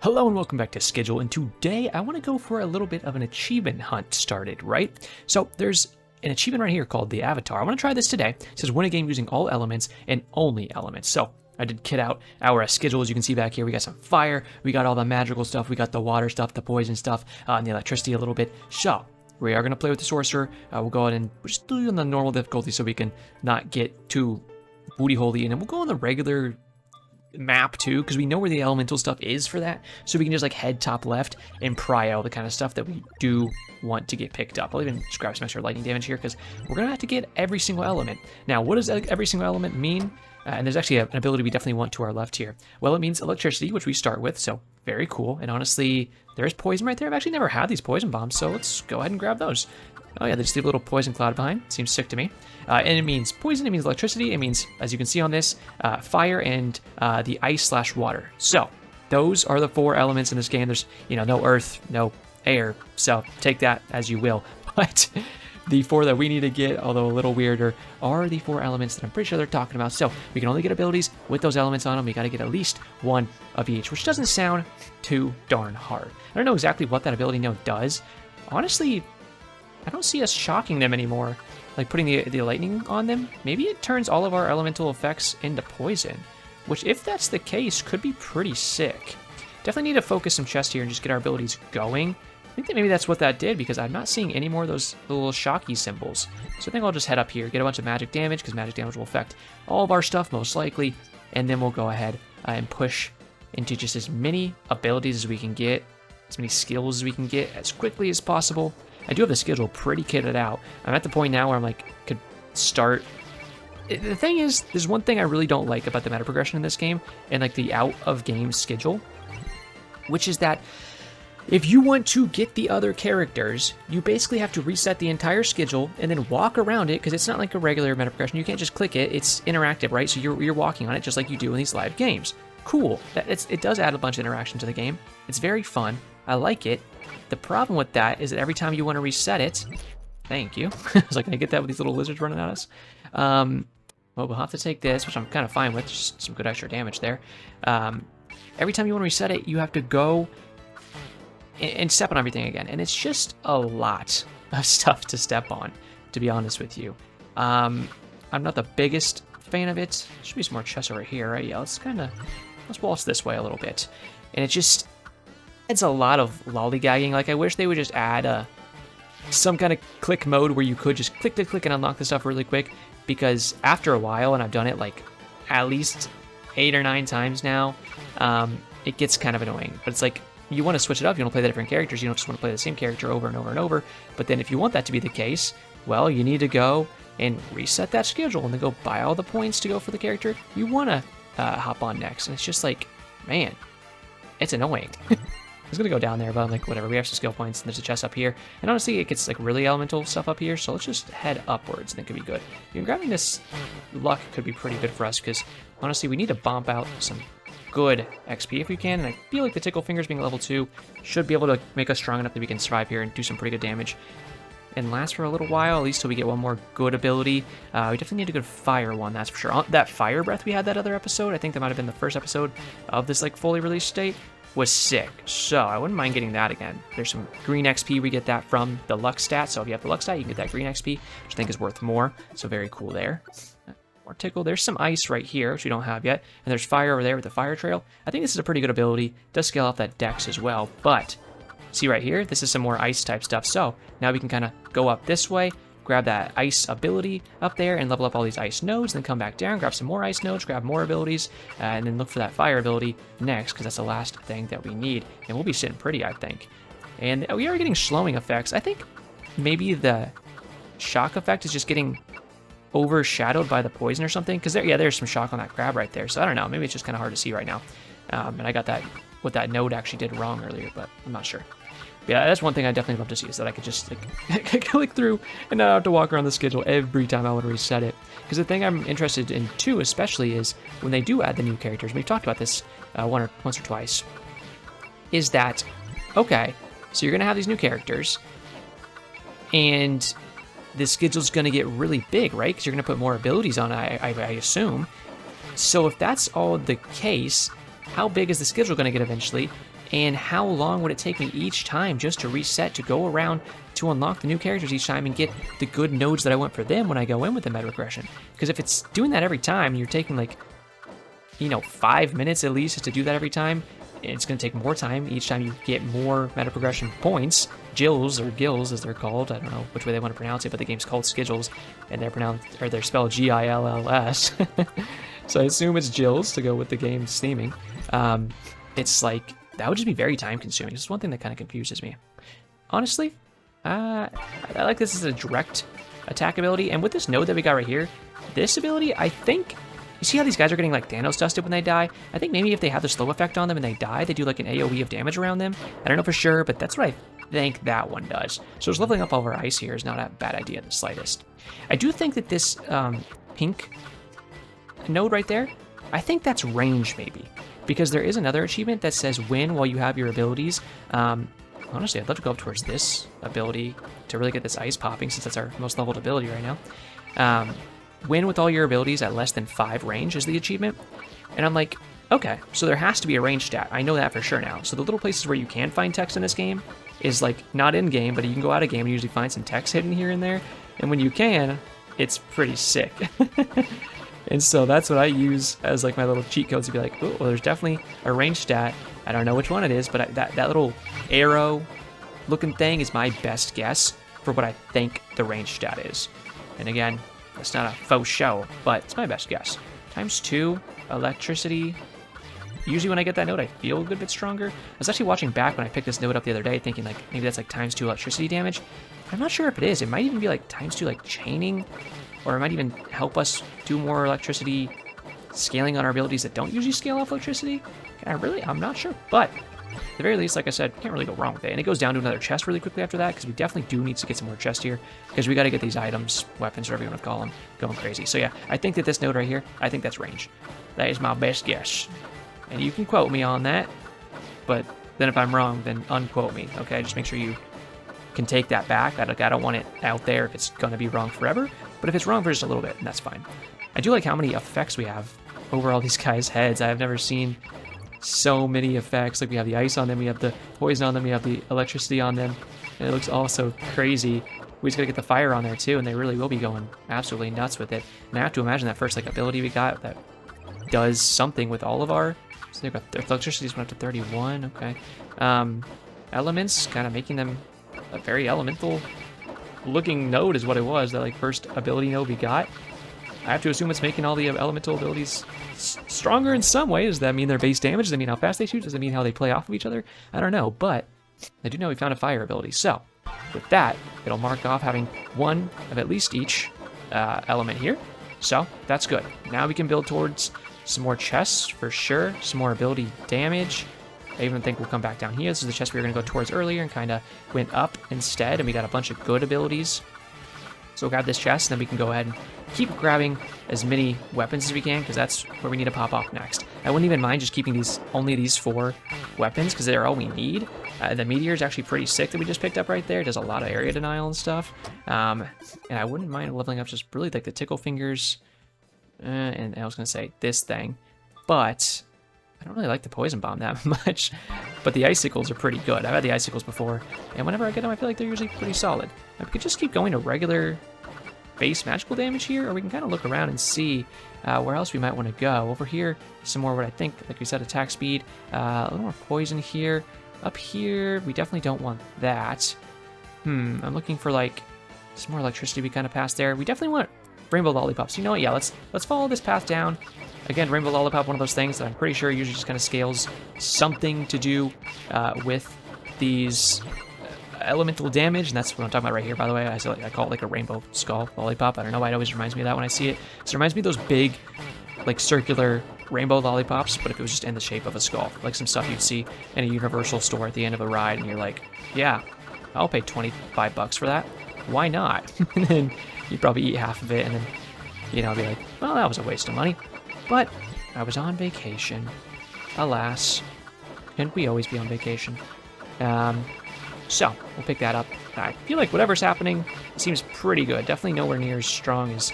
Hello and welcome back to Skigill, and today I want to go for a little bit of an achievement hunt started, right? So there's an achievement right here called the Avatar. I want to try this today. It says win a game using all elements and only elements. So I did kit out our Skigill, as you can see back here. We got some fire, we got all the magical stuff, we got the water stuff, the poison stuff, and the electricity a little bit. So we are going to play with the sorcerer. We'll go ahead and just do it on the normal difficulty so we can not get too booty holey, and then we'll go on the regular map too, because we know where the elemental stuff is for that, so we can just like head top left and pry out the kind of stuff that we do want to get picked up. I'll even just grab some extra lightning damage here because we're gonna have to get every single element. Now, what does every single element mean? And there's actually an ability we definitely want to our left here. Well, it means electricity, which we start with, so very cool. And honestly, there's poison right there. I've actually never had these poison bombs, so let's go ahead and grab those. Oh yeah, they just leave a little poison cloud behind. Seems sick to me. And it means poison, it means electricity, it means, as you can see on this, fire and the ice/water. So those are the four elements in this game. There's, no earth, no air, so take that as you will. But the four that we need to get, although a little weirder, are the four elements that I'm pretty sure they're talking about. So we can only get abilities with those elements on them. We got to get at least one of each, which doesn't sound too darn hard. I don't know exactly what that ability node does. Honestly, I don't see us shocking them anymore, like putting the lightning on them. Maybe it turns all of our elemental effects into poison, which, if that's the case, could be pretty sick. Definitely need to focus some chest here and just get our abilities going. I think that maybe that's what that did, because I'm not seeing any more of those little shocky symbols. So I think I'll just head up here, get a bunch of magic damage, because magic damage will affect all of our stuff most likely, and then we'll go ahead and push into just as many abilities as we can get, as many skills as we can get as quickly as possible. I do have the schedule pretty kitted out. I'm at the point now where I'm like, could start. The thing is, there's one thing I really don't like about the meta progression in this game, and like the out of game schedule, which is that if you want to get the other characters, you basically have to reset the entire schedule and then walk around it, because it's not like a regular meta progression. You can't just click it. It's interactive, right? So you're walking on it just like you do in these live games. Cool. It does add a bunch of interaction to the game. It's very fun. I like it. The problem with that is that every time you want to reset it, thank you. I was like, can I get that with these little lizards running at us? Well, we'll have to take this, which I'm kind of fine with. Just some good extra damage there. Every time you want to reset it, you have to go and step on everything again. And it's just a lot of stuff to step on, to be honest with you. I'm not the biggest fan of it. There should be some more chests over here, right? Yeah, let's waltz this way a little bit. And it just adds a lot of lollygagging. Like, I wish they would just add some kind of click mode where you could just click and unlock the stuff really quick, because after a while, and I've done it like at least 8 or 9 times now, it gets kind of annoying. But it's like, you want to switch it up, you want to play the different characters, you don't just want to play the same character over and over and over. But then if you want that to be the case, well, you need to go and reset that schedule and then go buy all the points to go for the character you want to hop on next. And it's just like, man, it's annoying. I was gonna go down there, but I'm like, whatever, we have some skill points, and there's a chest up here. And honestly, it gets like really elemental stuff up here, so let's just head upwards, and it could be good. Even grabbing this luck could be pretty good for us, because honestly, we need to bump out some good XP if we can, and I feel like the Tickle Fingers being level 2 should be able to make us strong enough that we can survive here and do some pretty good damage. And last for a little while, at least till we get one more good ability. We definitely need a good fire one, that's for sure. That fire breath we had that other episode, I think that might have been the first episode of this like fully released state, was sick. So I wouldn't mind getting that again. There's some green XP we get that from the luck stat. So if you have the luck stat, you can get that green XP, which I think is worth more. So very cool there. More tickle. There's some ice right here, which we don't have yet. And there's fire over there with the fire trail. I think this is a pretty good ability. It does scale off that dex as well. But see right here, this is some more ice type stuff. So now we can kind of go up this way, grab that ice ability up there and level up all these ice nodes, then come back down, grab some more ice nodes, grab more abilities, and then look for that fire ability next, because that's the last thing that we need. And we'll be sitting pretty, I think. And we are getting slowing effects. I think maybe the shock effect is just getting overshadowed by the poison or something, because there's some shock on that crab right there. So I don't know, maybe it's just kind of hard to see right now. And I got that, what that node actually did wrong earlier, but I'm not sure. Yeah, that's one thing I definitely love to see, is that I could just like click through and not have to walk around the schedule every time I want to reset it. Because the thing I'm interested in too, especially, is when they do add the new characters. We've talked about this once or twice. Is that okay? So you're gonna have these new characters, and the schedule's gonna get really big, right? Because you're gonna put more abilities on, I assume. So if that's all the case, how big is the schedule gonna get eventually? and how long would it take me each time just to reset, to go around, to unlock the new characters each time and get the good nodes that I want for them when I go in with the meta regression. Because if it's doing that every time, you're taking like, 5 minutes at least just to do that every time. It's going to take more time each time you get more meta progression points. Gills, or Gills as they're called. I don't know which way they want to pronounce it, but the game's called Skigills, and they're spelled Gills. So I assume it's Gills to go with the game's theming. It's like, that would just be very time consuming. This is one thing that kind of confuses me. Honestly, I like this as a direct attack ability, and with this node that we got right here, this ability, I think, you see how these guys are getting like Thanos dusted when they die? I think maybe if they have the slow effect on them and they die, they do like an AoE of damage around them. I don't know for sure, but that's what I think that one does. So just leveling up all of our ice here is not a bad idea in the slightest. I do think that this pink node right there, I think that's range maybe, because there is another achievement that says win while you have your abilities. Honestly, I'd love to go up towards this ability to really get this ice popping, since that's our most leveled ability right now. Win with all your abilities at less than 5 range is the achievement. And I'm like, okay, so there has to be a range stat. I know that for sure now. So the little places where you can find text in this game is like not in game, but you can go out of game and usually find some text hidden here and there. And when you can, it's pretty sick. And so that's what I use as like my little cheat codes to be like, oh, well, there's definitely a range stat. I don't know which one it is, but that little arrow looking thing is my best guess for what I think the range stat is. And again, it's not a faux show, but it's my best guess. ×2 electricity. Usually when I get that node, I feel a good bit stronger. I was actually watching back when I picked this node up the other day, thinking like maybe that's like ×2 electricity damage. I'm not sure if it is. It might even be like ×2 like chaining, or it might even help us do more electricity scaling on our abilities that don't usually scale off electricity. I'm not sure, but at the very least, like I said, can't really go wrong with it. And it goes down to another chest really quickly after that, because we definitely do need to get some more chests here, because we got to get these items, weapons, whatever you want to call them, going crazy. So yeah, I think that this node right here, I think that's range. That is my best guess. And you can quote me on that, but then if I'm wrong, then unquote me, okay? Just make sure you can take that back. I don't want it out there if it's going to be wrong forever, but if it's wrong for just a little bit, then that's fine. I do like how many effects we have over all these guys' heads. I've never seen so many effects. Like we have the ice on them, we have the poison on them, we have the electricity on them, and it looks all so crazy. We just gotta get the fire on there too, and they really will be going absolutely nuts with it. And I have to imagine that first like ability we got that does something with all of our, so they've got electricity's went up to 31, okay. Elements, kind of making them a very elemental looking node is what it was, that like first ability node we got. I have to assume it's making all the elemental abilities stronger in some ways. Does that mean their base damage? Does that mean how fast they shoot? Does it mean how they play off of each other? I don't know, but I do know we found a fire ability. So with that, it'll mark off having one of at least each element here. So that's good. Now we can build towards some more chests for sure, some more ability damage. I even think we'll come back down here. This is the chest we were going to go towards earlier and kind of went up instead, and we got a bunch of good abilities. So we'll grab this chest, and then we can go ahead and keep grabbing as many weapons as we can, because that's where we need to pop off next. I wouldn't even mind just keeping only these 4 weapons, because they're all we need. The meteor is actually pretty sick that we just picked up right there. It does a lot of area denial and stuff. And I wouldn't mind leveling up just really like the tickle fingers. And I was going to say this thing. But I don't really like the poison bomb that much. But the icicles are pretty good. I've had the icicles before, and whenever I get them, I feel like they're usually pretty solid. Now, we could just keep going to regular base magical damage here, or we can kind of look around and see where else we might want to go. Over here, some more what I think, like we said, attack speed, a little more poison here. Up here, we definitely don't want that. I'm looking for like some more electricity we kind of passed there. We definitely want rainbow lollipops. You know what? Yeah, let's follow this path down. Again, rainbow lollipop, one of those things that I'm pretty sure usually just kind of scales something to do with these elemental damage, and that's what I'm talking about right here, by the way. I call it like a rainbow skull lollipop. I don't know why it always reminds me of that when I see it. So it reminds me of those big, like circular rainbow lollipops, but if it was just in the shape of a skull, like some stuff you'd see in a Universal store at the end of a ride, and you're like, yeah, I'll pay $25 for that. Why not? And then you'd probably eat half of it, and then, be like, well, that was a waste of money. But I was on vacation. Alas. Couldn't we always be on vacation? So, we'll pick that up. I feel like whatever's happening seems pretty good. Definitely nowhere near as strong as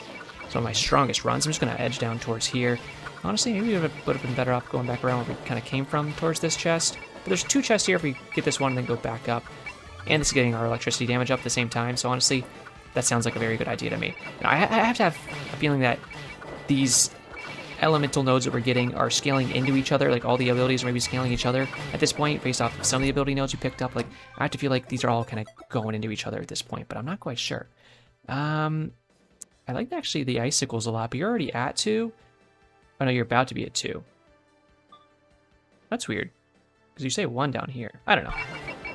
some of my strongest runs. I'm just going to edge down towards here. Honestly, maybe we would have been better off going back around where we kind of came from towards this chest. But there's 2 chests here if we get this one and then go back up. And this is getting our electricity damage up at the same time, so honestly, that sounds like a very good idea to me. I have to have a feeling that these elemental nodes that we're getting are scaling into each other, like all the abilities are maybe scaling each other at this point based off of some of the ability nodes we picked up. Like, I have to feel like these are all kind of going into each other at this point, but I'm not quite sure. I like actually the icicles a lot, but you're already at 2. Oh no, you're about to be at 2. That's weird, because you say 1 down here. I don't know.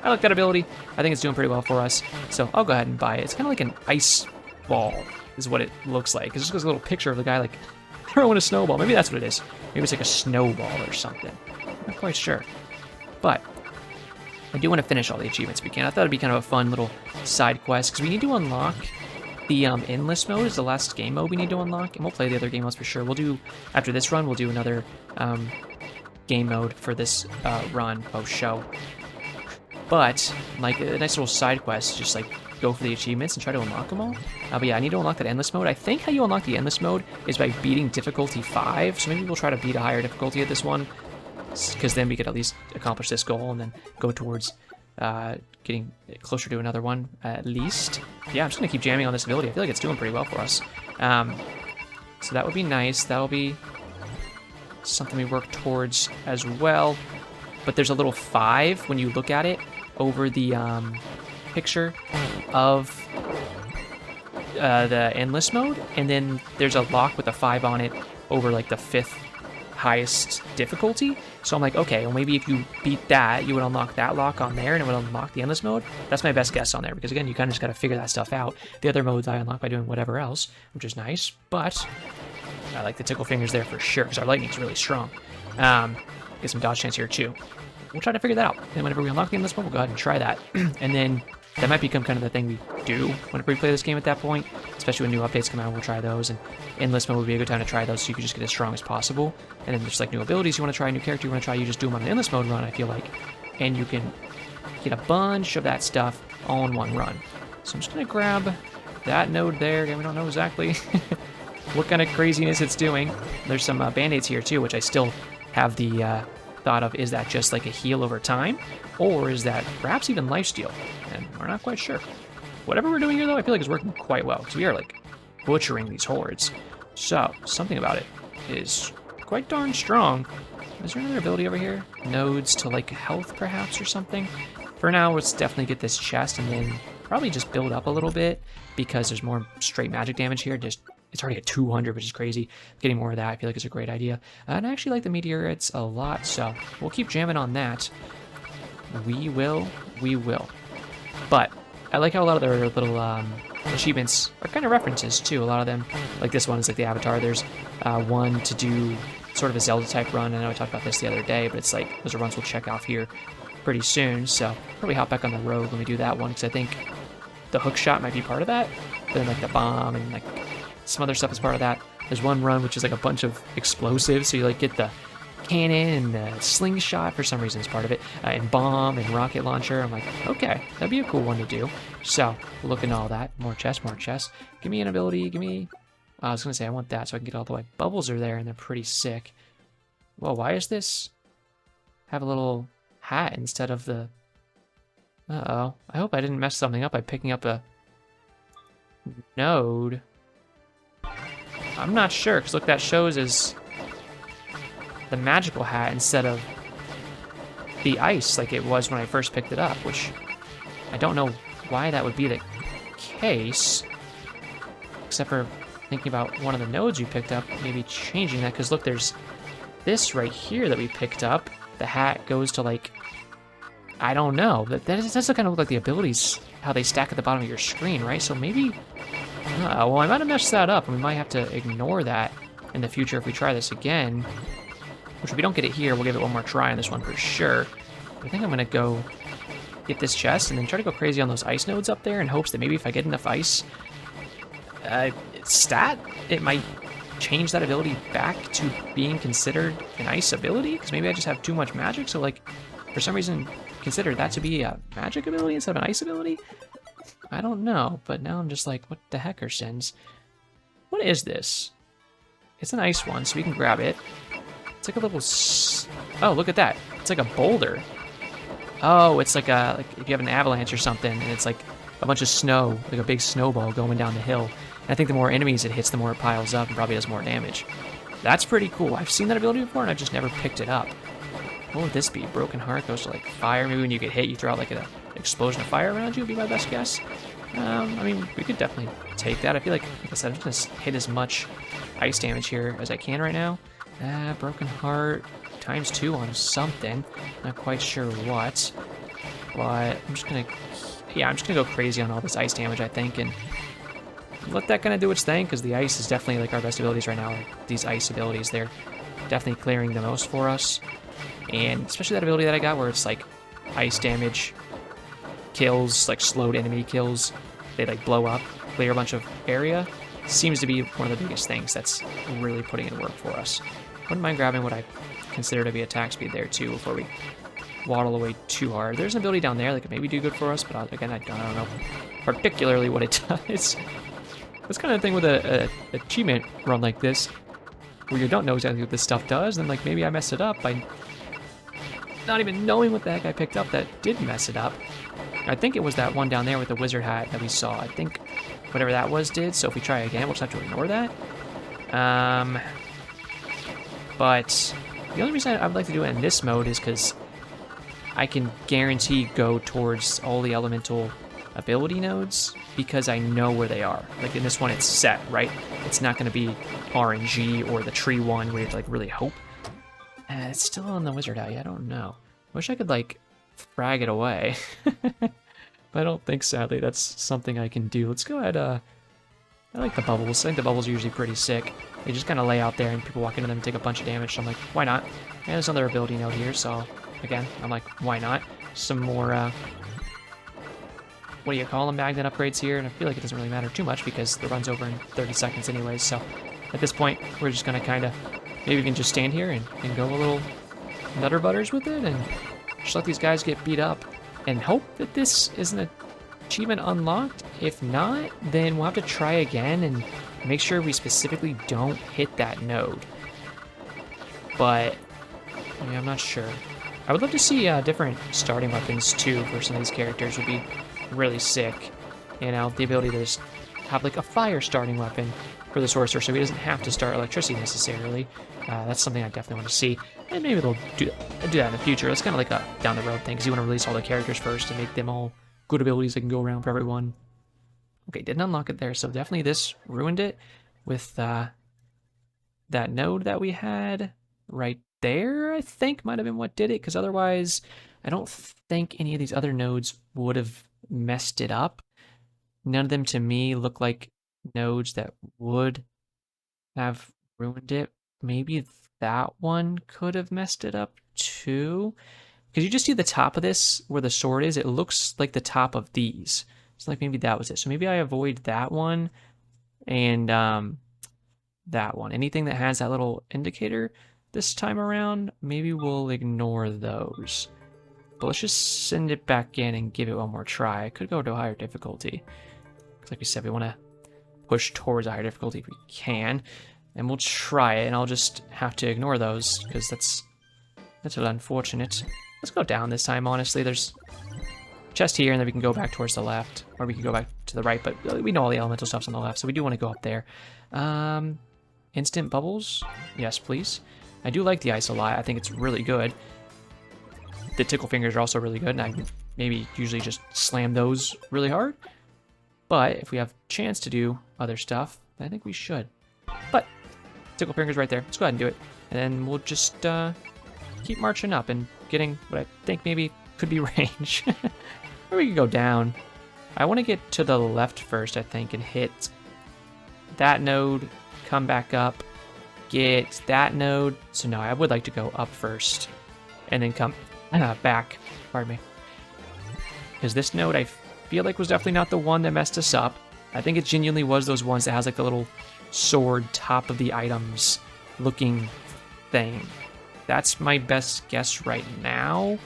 I like that ability. I think it's doing pretty well for us, so I'll go ahead and buy it. It's kind of like an ice ball is what it looks like. It's just a little picture of the guy like throwing a snowball. Maybe that's what it is. Maybe it's like a snowball or something. I'm not quite sure. But I do want to finish all the achievements if we can. I thought it'd be kind of a fun little side quest, because we need to unlock the endless mode is the last game mode we need to unlock, and we'll play the other game modes for sure. We'll do, after this run, we'll do another game mode for this show. But, like, a nice little side quest, just, like, go for the achievements and try to unlock them all. But yeah, I need to unlock that endless mode. I think how you unlock the endless mode is by beating difficulty 5, so maybe we'll try to beat a higher difficulty at this one, because then we could at least accomplish this goal and then go towards getting closer to another one, at least. Yeah, I'm just going to keep jamming on this ability. I feel like it's doing pretty well for us. So that would be nice. That will be something we work towards as well. But there's a little 5 when you look at it over the picture of the endless mode, and then there's a lock with a 5 on it over like the 5th highest difficulty. So I'm like, okay, well maybe if you beat that, you would unlock that lock on there and it would unlock the endless mode. That's my best guess on there, because again, you kind of just got to figure that stuff out. The other modes I unlock by doing whatever else, which is nice, but I like the tickle fingers there for sure, because our lightning's really strong. Get some dodge chance here too. We'll try to figure that out. And whenever we unlock the endless mode, we'll go ahead and try that. And then that might become kind of the thing we do whenever we play this game at that point, especially when new updates come out. We'll try those, and endless mode would be a good time to try those so you can just get as strong as possible. And then there's like new abilities you want to try, new character you want to try, you just do them on an endless mode run, I feel like, and you can get a bunch of that stuff all in one run. So I'm just going to grab that node there. Again, we don't know exactly what kind of craziness it's doing. There's some band-aids here too, which I still have the thought of, is that just like a heal over time, or is that perhaps even lifesteal? And we're not quite sure. Whatever we're doing here though, I feel like it's working quite well, because we are like butchering these hordes. So something about it is quite darn strong. Is there another ability over here? Nodes to like health perhaps or something? For now, let's definitely get this chest and then probably just build up a little bit, because there's more straight magic damage here. Just it's already at 200, which is crazy. Getting more of that I feel like is a great idea. And I actually like the meteorites a lot, so we'll keep jamming on that. We will. But I like how a lot of their little achievements are kind of references too. A lot of them, like this one is like the Avatar. There's one to do sort of a Zelda type run. I know I talked about this the other day, but it's like those are runs we'll check off here pretty soon. So probably hop back on the road when we do that one, because I think the hook shot might be part of that. But then like the bomb and like some other stuff is part of that. There's one run which is like a bunch of explosives, so you like get the cannon and the slingshot for some reason is part of it, and bomb and rocket launcher. I'm like, okay, that'd be a cool one to do. So looking at all that, more chests. Give me an ability. Give me. I was gonna say I want that so I can get all the way. Bubbles are there and they're pretty sick. Well, why is this have a little hat instead of the? Uh-oh. I hope I didn't mess something up by picking up a node. I'm not sure, because look, that shows as the magical hat instead of the ice like it was when I first picked it up, which I don't know why that would be the case, except for thinking about one of the nodes you picked up, maybe changing that, because look, there's this right here that we picked up. The hat goes to like, I don't know, that does kind of look like the abilities, how they stack at the bottom of your screen, right? So maybe, well, I might have messed that up, and we might have to ignore that in the future if we try this again. Which if we don't get it here, we'll give it one more try on this one for sure. But I think I'm gonna go get this chest and then try to go crazy on those ice nodes up there in hopes that maybe if I get enough ice stat, it might change that ability back to being considered an ice ability, because maybe I just have too much magic, so like for some reason consider that to be a magic ability instead of an ice ability. I don't know, but now I'm just like, what the heck are sins? What is this? It's an ice one, so we can grab it. It's like a little... Oh, look at that. It's like a boulder. Oh, it's like if you have an avalanche or something, and it's like a bunch of snow, like a big snowball going down the hill. And I think the more enemies it hits, the more it piles up and probably does more damage. That's pretty cool. I've seen that ability before, and I've just never picked it up. What would this be? Broken Heart goes to like fire. Maybe when you get hit, you throw out like an explosion of fire around you would be my best guess. I mean, we could definitely take that. I feel like I said, I'm just gonna hit as much ice damage here as I can right now. Broken Heart ×2 on something. Not quite sure what, but I'm just gonna go crazy on all this ice damage, I think, and let that kind of do its thing, because the ice is definitely like our best abilities right now. Like, these ice abilities, they're definitely clearing the most for us. And especially that ability that I got where it's like ice damage kills, like slowed enemy kills. They like blow up, clear a bunch of area. Seems to be one of the biggest things that's really putting in work for us. Wouldn't mind grabbing what I consider to be attack speed there too before we waddle away too hard. There's an ability down there that could maybe do good for us, but again, I don't know particularly what it does. That's kind of the thing with a achievement run like this, where you don't know exactly what this stuff does, and like maybe I messed it up by not even knowing what the heck I picked up that did mess it up. I think it was that one down there with the wizard hat that we saw. I think whatever that was did, so if we try again, we'll just have to ignore that. But the only reason I'd like to do it in this mode is because I can guarantee go towards all the elemental ability nodes because I know where they are. Like in this one, it's set, right? It's not going to be RNG or the tree one where you have to like really hope. It's still on the wizard eye. I don't know. Wish I could like frag it away. But I don't think, sadly, that's something I can do. Let's go ahead. I like the bubbles. I think the bubbles are usually pretty sick. They just kind of lay out there and people walk into them and take a bunch of damage. So I'm like, why not? And there's another ability node here. So again, I'm like, why not? Some more, what do you call them, magnet upgrades here. And I feel like it doesn't really matter too much because the run's over in 30 seconds anyways. So at this point, we're just going to kind of, maybe we can just stand here and go a little nutter butters with it and just let these guys get beat up and hope that this is an achievement unlocked. If not, then we'll have to try again and make sure we specifically don't hit that node. But yeah, I'm not sure. I would love to see different starting weapons too for some of these characters. Would be really sick. You know, the ability to just have like a fire starting weapon for the sorcerer, so he doesn't have to start electricity necessarily. That's something I definitely want to see, and maybe they'll do that in the future. It's kind of like a down the road thing, because you want to release all the characters first and make them all good abilities that can go around for everyone. Okay, didn't unlock it there, so definitely this ruined it with that node that we had right there, I think might have been what did it, because otherwise I don't think any of these other nodes would have messed it up. None of them to me look like nodes that would have ruined it. Maybe that one could have messed it up too, because you just see the top of this where the sword is. It looks like the top of these. It's like maybe that was it. So maybe I avoid that one and that one. Anything that has that little indicator this time around, maybe we'll ignore those. But let's just send it back in and give it one more try. I could go to a higher difficulty. Like we said, we want to push towards a higher difficulty if we can. And we'll try it, and I'll just have to ignore those, because that's a little unfortunate. Let's go down this time, honestly. There's a chest here, and then we can go back towards the left. Or we can go back to the right, but we know all the elemental stuff's on the left, so we do want to go up there. Instant bubbles? Yes, please. I do like the ice a lot. I think it's really good. The tickle fingers are also really good, and I maybe usually just slam those really hard. But if we have a chance to do other stuff, I think we should. But tickle fingers right there. Let's go ahead and do it. And then we'll just keep marching up and getting what I think maybe could be range. Or we can go down. I want to get to the left first, I think, and hit that node, come back up, get that node. So no, I would like to go up first and then come back. Pardon me. Because this node, I feel like was definitely not the one that messed us up. I think it genuinely was those ones that has like the little sword top of the items looking thing. That's my best guess right now.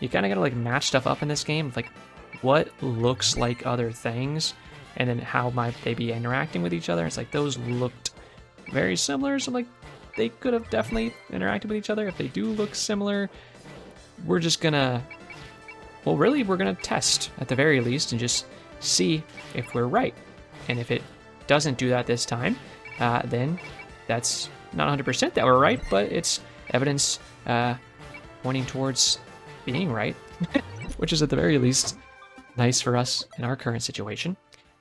You kind of gotta like match stuff up in this game, like what looks like other things, and then how might they be interacting with each other. It's like those looked very similar, so like they could have definitely interacted with each other. If they do look similar, we're just gonna well, really, we're going to test at the very least and just see if we're right. And if it doesn't do that this time, then that's not 100% that we're right, but it's evidence pointing towards being right, which is at the very least nice for us in our current situation.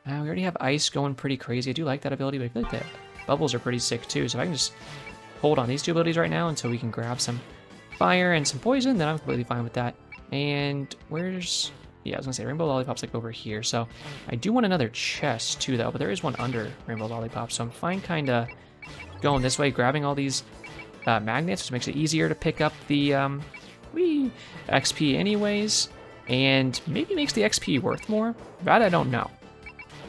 We already have ice going pretty crazy. I do like that ability, but I feel like the bubbles are pretty sick too. So if I can just hold on these two abilities right now until we can grab some fire and some poison, then I'm completely fine with that. And where's... yeah, I was gonna say Rainbow Lollipop's like over here. So I do want another chest too, though, but there is one under Rainbow Lollipop. So I'm fine kind of going this way, grabbing all these magnets, which makes it easier to pick up the XP anyways. And maybe makes the XP worth more. That I don't know.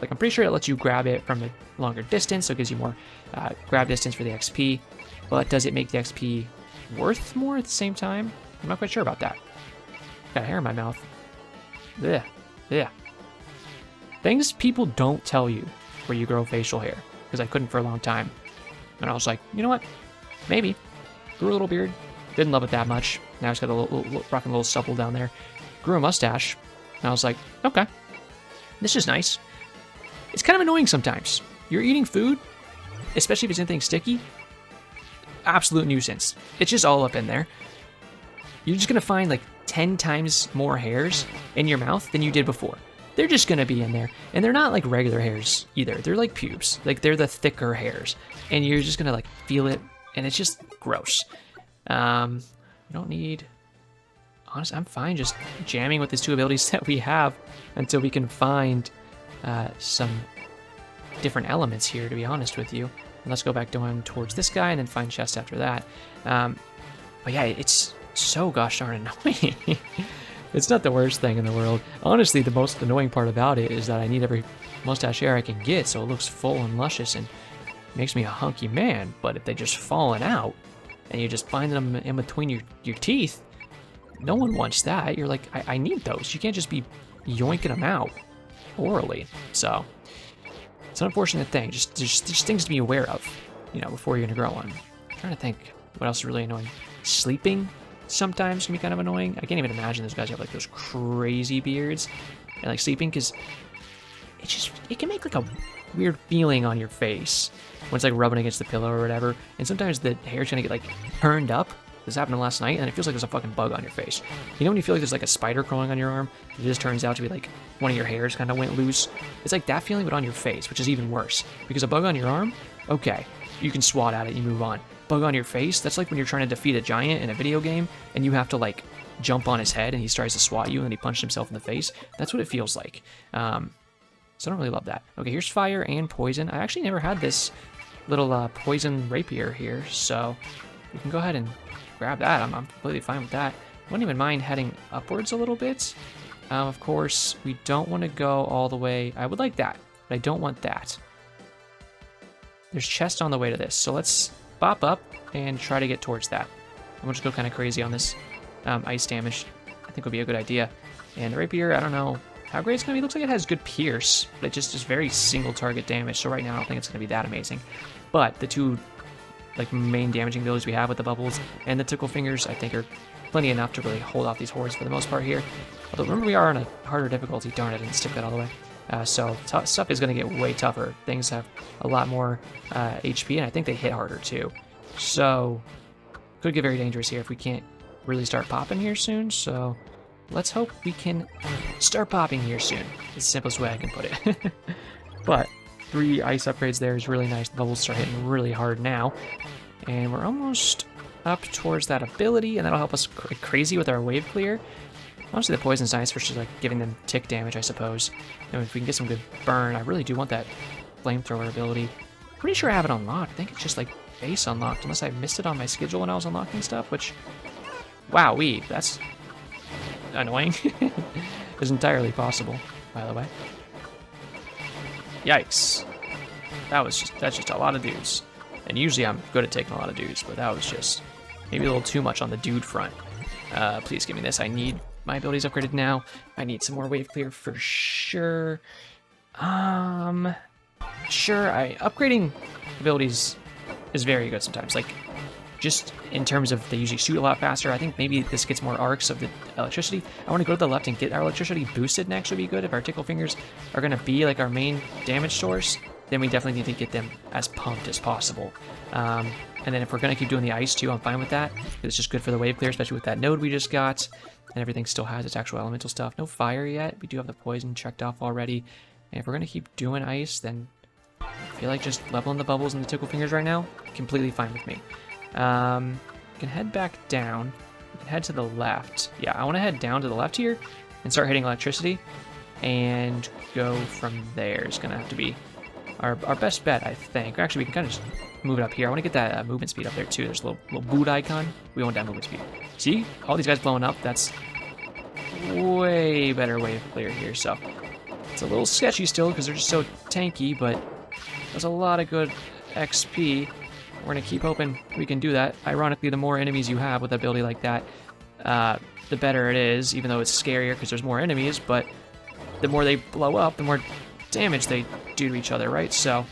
Like, I'm pretty sure it lets you grab it from a longer distance, so it gives you more grab distance for the XP. But does it make the XP worth more at the same time? I'm not quite sure about that. Got hair in my mouth. Yeah, yeah. Things people don't tell you where you grow facial hair, because I couldn't for a long time. And I was like, you know what? Maybe. Grew a little beard. Didn't love it that much. Now it's got a little rocking a little supple down there. Grew a mustache. And I was like, okay, this is nice. It's kind of annoying sometimes. You're eating food, especially if it's anything sticky. Absolute nuisance. It's just all up in there. You're just going to find like 10 times more hairs in your mouth than you did before. They're just going to be in there. And they're not like regular hairs either. They're like pubes. Like, they're the thicker hairs. And you're just going to like feel it. And it's just gross. You don't need... honestly, I'm fine just jamming with these two abilities that we have until we can find some different elements here, to be honest with you. And let's go back down towards this guy and then find chest after that. But yeah, it's so gosh darn annoying. It's not the worst thing in the world. Honestly, the most annoying part about it is that I need every mustache hair I can get so it looks full and luscious and makes me a hunky man. But if they just falling out and you just find them in between your teeth, no one wants that. You're like, I need those. You can't just be yoinking them out orally. So it's an unfortunate thing. Just things to be aware of, you know, before you're gonna grow one. I'm trying to think what else is really annoying. Sleeping sometimes can be kind of annoying. I can't even imagine those guys have like those crazy beards and like sleeping, because it can make like a weird feeling on your face when it's like rubbing against the pillow or whatever. And sometimes the hair's gonna get like turned up. This happened last night, and it feels like there's a fucking bug on your face. You know when you feel like there's like a spider crawling on your arm? It just turns out to be like one of your hairs kind of went loose. It's like that feeling, but on your face, which is even worse. Because a bug on your arm, okay, you can swat at it, you move on. Bug on your face, that's like when you're trying to defeat a giant in a video game, and you have to like jump on his head, and he tries to swat you, and then he punched himself in the face. That's what it feels like. So I don't really love that. Okay, here's fire and poison. I actually never had this little poison rapier here, so we can go ahead and grab that. I'm completely fine with that. I wouldn't even mind heading upwards a little bit. Of course, we don't want to go all the way. I would like that, but I don't want that. There's chest on the way to this, so let's bop up and try to get towards that. I'm gonna just go kind of crazy on this ice damage. I think would be a good idea. And the rapier, I don't know how great it's gonna be. It looks like it has good pierce, but it just is very single target damage. So right now, I don't think it's gonna be that amazing. But the two like main damaging abilities we have with the bubbles and the tickle fingers, I think are plenty enough to really hold off these hordes for the most part here. Although remember, we are on a harder difficulty. Darn, I didn't stick that all the way. So stuff is going to get way tougher. Things have a lot more HP, and I think they hit harder too. So could get very dangerous here if we can't really start popping here soon. So let's hope we can start popping here soon. It's the simplest way I can put it. But 3 ice upgrades there is really nice. The bubbles start hitting really hard now. And we're almost up towards that ability, and that'll help us crazy with our wave clear. Honestly, the poison's nice for just like giving them tick damage, I suppose. And if we can get some good burn, I really do want that flamethrower ability. Pretty sure I have it unlocked. I think it's just like base unlocked, unless I missed it on my schedule when I was unlocking stuff, which, wow-wee, that's annoying. It's entirely possible, by the way. Yikes. That's just a lot of dudes. And usually I'm good at taking a lot of dudes, but that was just maybe a little too much on the dude front. Please give me this. I need my abilities upgraded now. I need some more wave clear for sure. Sure, upgrading abilities is very good sometimes. Like, just in terms of they usually shoot a lot faster. I think maybe this gets more arcs of the electricity. I want to go to the left and get our electricity boosted next would be good. If our tickle fingers are going to be like our main damage source, then we definitely need to get them as pumped as possible. And then if we're going to keep doing the ice too, I'm fine with that. It's just good for the wave clear, especially with that node we just got. And everything still has its actual elemental stuff. No fire yet. We do have the poison checked off already. And if we're going to keep doing ice, then I feel like just leveling the bubbles and the tickle fingers right now, completely fine with me. We can head back down. We can head to the left. Yeah, I want to head down to the left here and start hitting electricity. And go from there. It's going to have to be our best bet, I think. Or actually, we can kind of just move it up here. I want to get that movement speed up there, too. There's a little boot icon. We want that movement speed. See? All these guys blowing up. That's way better wave clear here. So it's a little sketchy still because they're just so tanky, but there's a lot of good XP. We're going to keep hoping we can do that. Ironically, the more enemies you have with an ability like that, the better it is, even though it's scarier because there's more enemies, but the more they blow up, the more damage they do to each other, right? So,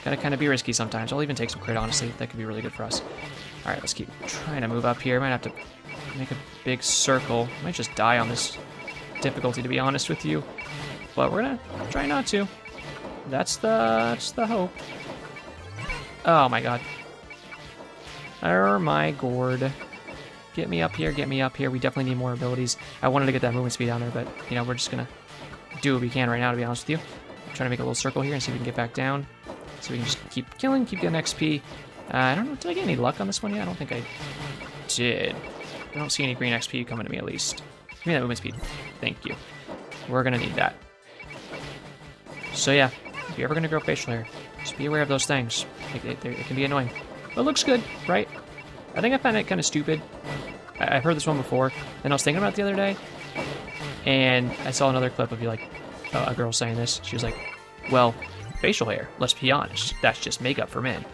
gotta kind of be risky sometimes. I'll even take some crit, honestly. That could be really good for us. Alright, let's keep trying to move up here. Might have to make a big circle. Might just die on this difficulty, to be honest with you. But we're gonna try not to. That's the hope. Oh my god. Oh my gourd. Get me up here, get me up here. We definitely need more abilities. I wanted to get that movement speed down there, but, you know, we're just gonna do what we can right now, to be honest with you. I'm trying to make a little circle here and see if we can get back down. So we can just keep killing, keep getting XP. I don't know, did I get any luck on this one yet? I don't think I did. I don't see any green XP coming to me, at least. Give me that movement speed. Thank you. We're gonna need that. So yeah, if you're ever gonna grow facial hair, just be aware of those things. It can be annoying. But it looks good, right? I think I find it kind of stupid. I've heard this one before, and I was thinking about it the other day, and I saw another clip of a girl saying this. She was like, well, facial hair, let's be honest, that's just makeup for men.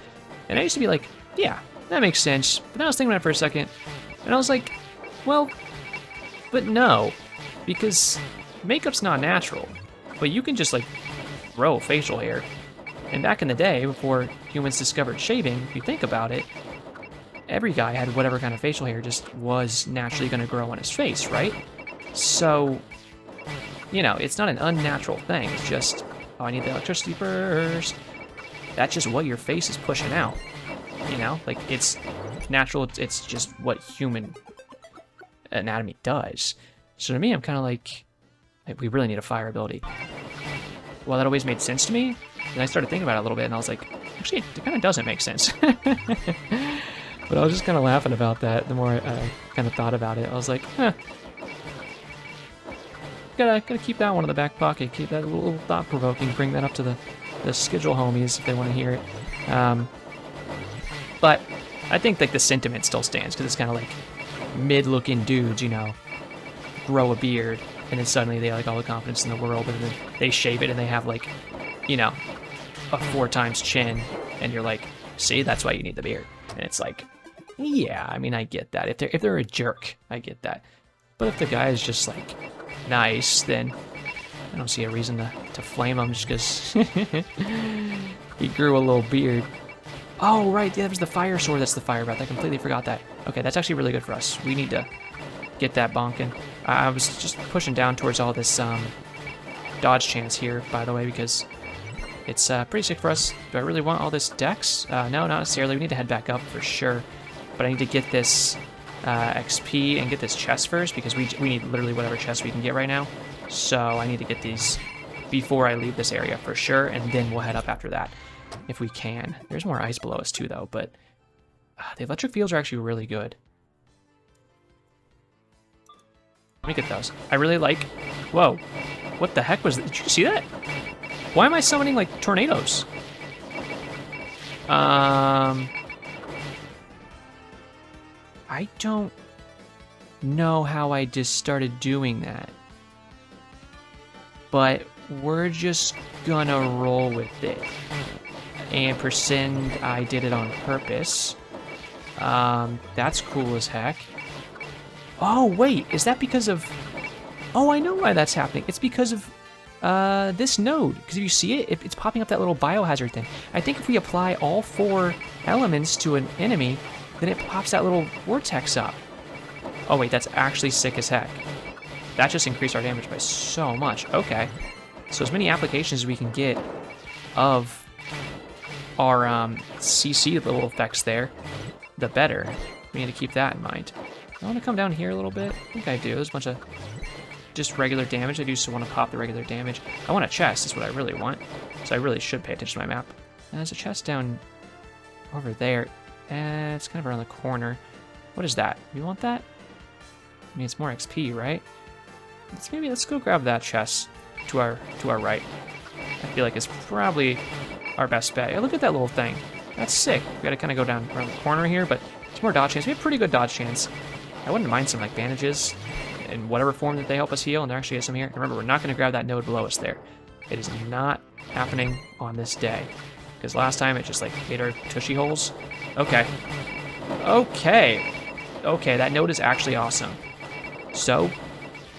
And I used to be like, yeah, that makes sense. But then I was thinking about it for a second, and I was like, well, but no, because makeup's not natural. But you can just, like, grow facial hair. And back in the day, before humans discovered shaving, if you think about it, every guy had whatever kind of facial hair just was naturally going to grow on his face, right? So, you know, it's not an unnatural thing. It's just, oh, I need the electricity first. That's just what your face is pushing out. You know, like, it's natural. It's just what human anatomy does. So to me, I'm kind of like, we really need a fire ability. Well, that always made sense to me. And I started thinking about it a little bit, and I was like, actually, it kind of doesn't make sense. But I was just kind of laughing about that the more I kind of thought about it. I was like, huh. Gotta keep that one in the back pocket. Keep that a little thought-provoking. Bring that up to the Skigill homies if they want to hear it. But I think like the sentiment still stands, because it's kind of like mid-looking dudes, you know, grow a beard, and then suddenly they have like all the confidence in the world, and then they shave it and they have like, you know, a 4 times chin, and you're like, see, that's why you need the beard. And it's like, yeah, I mean, I get that. If they're a jerk, I get that. But if the guy is just like nice, then I don't see a reason to flame him just because he grew a little beard. Oh, right, yeah, that was the fire sword. That's the fire breath. I completely forgot that. Okay, that's actually really good for us. We need to get that bonking. I was just pushing down towards all this dodge chance here, by the way, because it's pretty sick for us. Do I really want all this dex? No, not necessarily. We need to head back up for sure. But I need to get this XP and get this chest first, because we need literally whatever chest we can get right now. So I need to get these before I leave this area for sure, and then we'll head up after that if we can. There's more ice below us too, though, but the electric fields are actually really good. Let me get those. I really like... Whoa. What the heck was that? Did you see that? Why am I summoning, like, tornadoes? I don't know how I just started doing that. But we're just gonna roll with it. And pretend I did it on purpose. That's cool as heck. Oh, wait, is that because of... Oh, I know why that's happening. It's because of this node. Because if you see it, it's popping up that little biohazard thing. I think if we apply all 4 elements to an enemy, then it pops that little vortex up. Oh wait, that's actually sick as heck. That just increased our damage by so much. Okay. So as many applications as we can get of our CC little effects there, the better. We need to keep that in mind. I want to come down here a little bit. I think I do. There's a bunch of just regular damage. I do still want to pop the regular damage. I want a chest. That's what I really want. So I really should pay attention to my map. And there's a chest down over there. It's kind of around the corner. What is that? You want that? I mean, it's more XP, right? Let's go grab that chest to our right. I feel like it's probably our best bet. Yeah, look at that little thing. That's sick. We gotta kind of go down around the corner here, but it's more dodge chance. We have pretty good dodge chance. I wouldn't mind some like bandages in whatever form that they help us heal, and there actually is some here. And remember, we're not going to grab that node below us there. It is not happening on this day. Because last time it just like made our tushy holes. Okay. Okay. Okay, that node is actually awesome. So,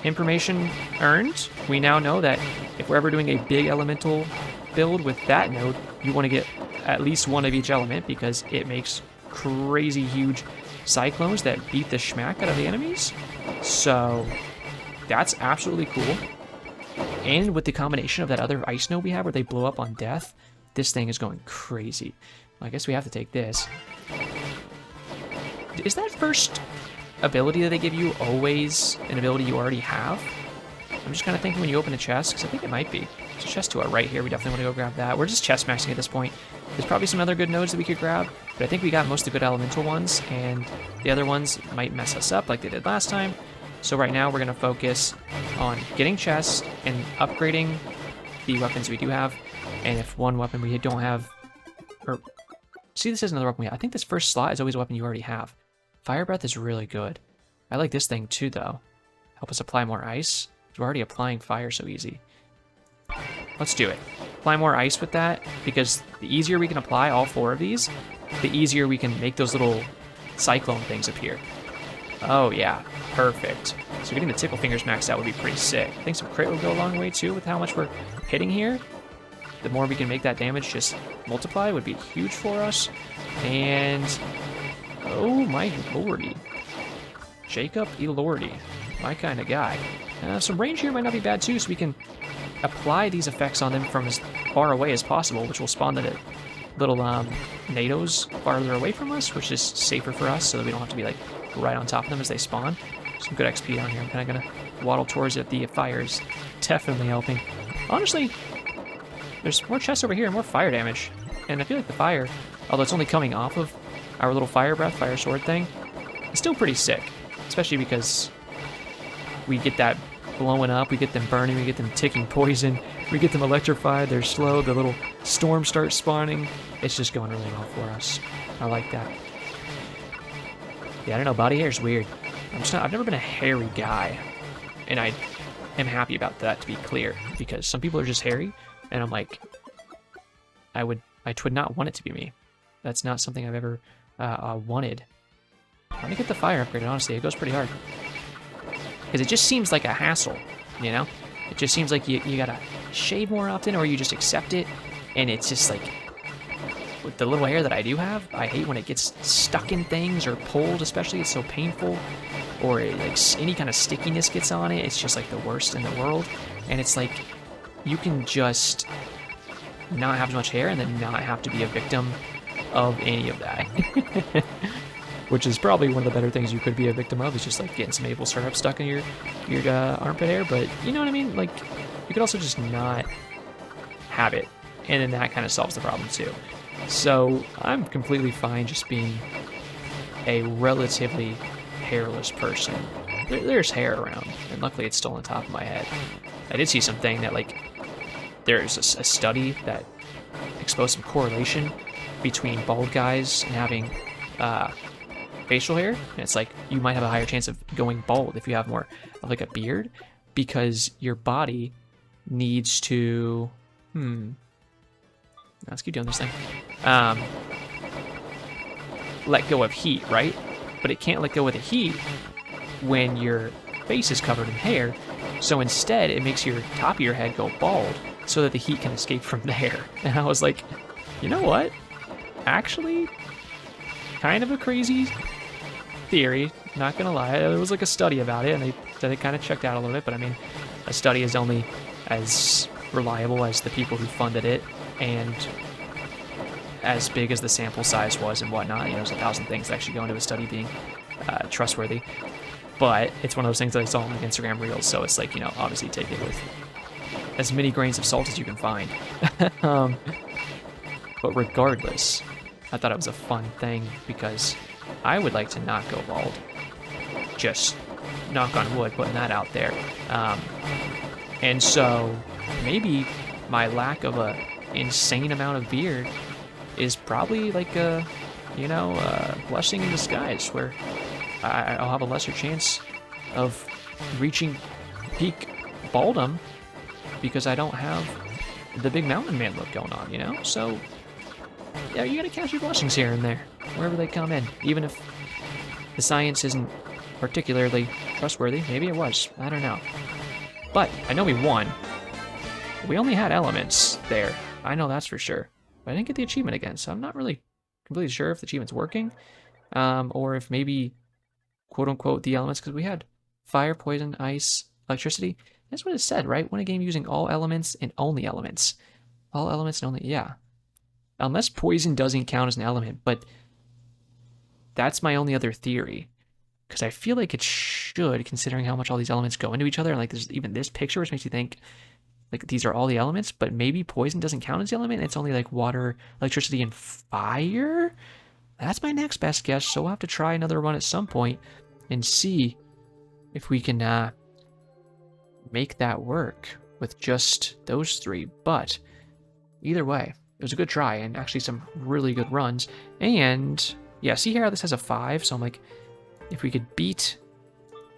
information earned. We now know that if we're ever doing a big elemental build with that node, you want to get at least one of each element because it makes crazy huge cyclones that beat the schmack out of the enemies. So that's absolutely cool. And with the combination of that other ice node we have where they blow up on death, this thing is going crazy. I guess we have to take this. Is that first ability that they give you always an ability you already have? I'm just kind of thinking when you open a chest, because I think it might be. There's a chest to our right here. We definitely want to go grab that. We're just chest maxing at this point. There's probably some other good nodes that we could grab, but I think we got most of the good elemental ones, and the other ones might mess us up like they did last time. So right now we're going to focus on getting chests and upgrading the weapons we do have. And if one weapon we don't have, or see, this is another weapon we have. I think this first slot is always a weapon you already have. Fire breath is really good. I like this thing too, though. Help us apply more ice. We're already applying fire so easy. Let's do it. Apply more ice with that, because the easier we can apply all 4 of these, the easier we can make those little cyclone things appear. Oh yeah, perfect. So getting the tickle fingers maxed out would be pretty sick. I think some crit would go a long way too with how much we're hitting here. The more we can make that damage just multiply would be huge for us. And oh my lordy. Jacob Elordi, my kind of guy. Some range here might not be bad too, so we can apply these effects on them from as far away as possible, which will spawn the little NATOs farther away from us, which is safer for us so that we don't have to be like right on top of them as they spawn. Some good XP down here. I'm kind of going to waddle towards it. The fire is definitely helping. Honestly, there's more chests over here and more fire damage. And I feel like the fire, although it's only coming off of our little fire breath, fire sword thing, it's still pretty sick. Especially because we get that blowing up, we get them burning, we get them ticking poison, we get them electrified, they're slow, the little storms start spawning. It's just going really well for us. I like that. Yeah, I don't know, body hair is weird. I've never been a hairy guy, and I am happy about that, to be clear, because some people are just hairy, and I'm like, I would not want it to be me. That's not something I've ever wanted. Let me get the fire upgraded, honestly, it goes pretty hard. Because it just seems like a hassle, you know? It just seems like you gotta shave more often, or you just accept it, and it's just like, with the little hair that I do have, I hate when it gets stuck in things or pulled, especially. It's so painful, or like any kind of stickiness gets on it. It's just like the worst in the world. And it's like you can just not have as much hair and then not have to be a victim of any of that. Which is probably one of the better things you could be a victim of, is just like getting some maple syrup stuck in your armpit hair. But you know what I mean? Like, you could also just not have it, and then that kind of solves the problem too. So I'm completely fine just being a relatively hairless person. There's hair around, and luckily it's still on top of my head. I did see something that, like, there's a study that exposed some correlation between bald guys and having facial hair, and it's like you might have a higher chance of going bald if you have more of like a beard, because your body needs to let's keep doing this thing. Let go of heat, right? But it can't let go of the heat when your face is covered in hair. So instead, it makes your top of your head go bald so that the heat can escape from there. And I was like, you know what? Actually, kind of a crazy theory, not gonna lie. There was like a study about it, and they said it kind of checked out a little bit, but I mean, a study is only as reliable as the people who funded it, and as big as the sample size was and whatnot. You know, there's 1,000 things that actually go into a study being trustworthy. But it's one of those things that I saw on like Instagram Reels, so it's like, you know, obviously take it with as many grains of salt as you can find. But regardless, I thought it was a fun thing because I would like to not go bald. Just knock on wood, putting that out there. And so maybe my lack of a insane amount of beard is probably like a, you know, blessing in disguise, where I'll have a lesser chance of reaching peak baldom because I don't have the big mountain man look going on, you know? So, yeah, you gotta catch your blessings here and there, wherever they come in. Even if the science isn't particularly trustworthy, maybe it was, I don't know. But I know we won. We only had elements there, I know that's for sure. But I didn't get the achievement again, so I'm not really completely sure if the achievement's working, or if maybe, quote-unquote, the elements, because we had fire, poison, ice, electricity. That's what it said, right? Win a game using all elements and only elements. All elements and only, yeah. Unless poison doesn't count as an element, but that's my only other theory. Because I feel like it should, considering how much all these elements go into each other. And like, there's even this picture, which makes you think, like, these are all the elements, but maybe poison doesn't count as the element. It's only like water, electricity, and fire? That's my next best guess, so we'll have to try another run at some point and see if we can make that work with just those three. But either way, it was a good try and actually some really good runs. And yeah, see here how this has a 5? So I'm like, if we could beat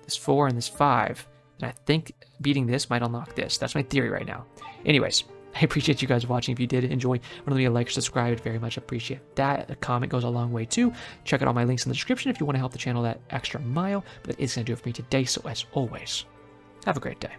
this 4 and this 5, then I think beating this might unlock this. That's my theory right now. Anyways, I appreciate you guys watching. If you did enjoy, want to leave a like or subscribe, I'd very much appreciate that. A comment goes a long way too. Check out all my links in the description if you want to help the channel that extra mile. But that is going to do it for me today. So as always, have a great day.